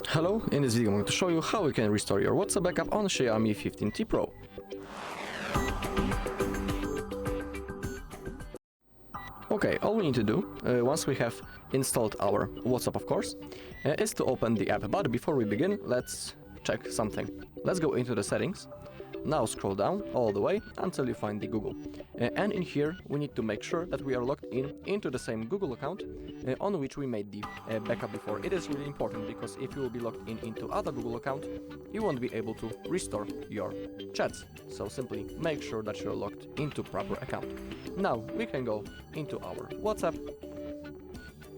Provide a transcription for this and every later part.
Hello, in this video I'm going to show you how you can restore your WhatsApp backup on XIAOMI 15T Pro. Okay, all we need to do, once we have installed our WhatsApp of course, is to open the app. But before we begin, let's check something. Let's go into the settings. Now scroll down all the way until you find the Google. And in here we need to make sure that we are logged into the same Google account on which we made the backup before. It is really important because if you will be logged into other Google account, you won't be able to restore your chats. So simply make sure that you're logged into proper account. Now we can go into our WhatsApp.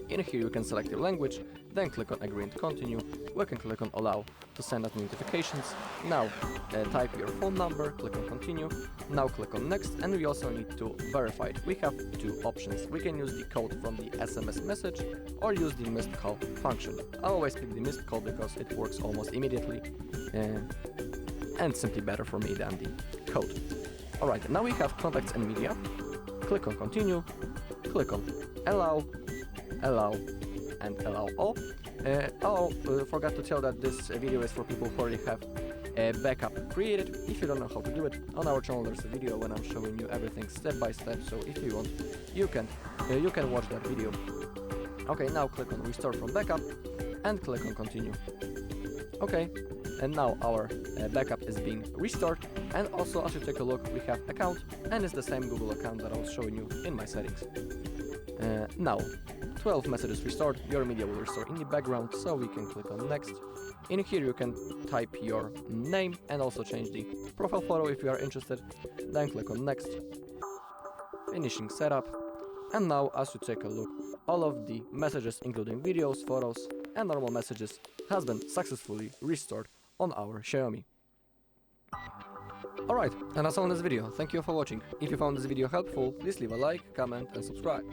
In here you can select your language, then click on agree and continue. We can click on allow to send out notifications. Now type your phone number, click on continue. Now click on next, and we also need to verify it. We have two options. We can use the code from the SMS message or use the missed call function. I always pick the missed call because it works almost immediately and simply better for me than the code. Alright, now we have contacts and media. Click on continue, click on allow, and allow all. Forgot to tell that this video is for people who already have a backup created. If you don't know how to do it, on our channel there's a video when I'm showing you everything step by step, so if you want, you can watch that video. Okay, now click on restore from backup and click on continue. Okay, and now our backup is being restored, and also as you take a look, we have account, and it's the same Google account that I was showing you in my settings. Now 12 messages restored, your media will restore in the background, so we can click on next. In here you can type your name and also change the profile photo if you are interested. Then click on next, finishing setup, and now as you take a look, all of the messages including videos, photos and normal messages has been successfully restored on our XIAOMI. Alright, and that's all in this video. Thank you for watching. If you found this video helpful, please leave a like, comment and subscribe.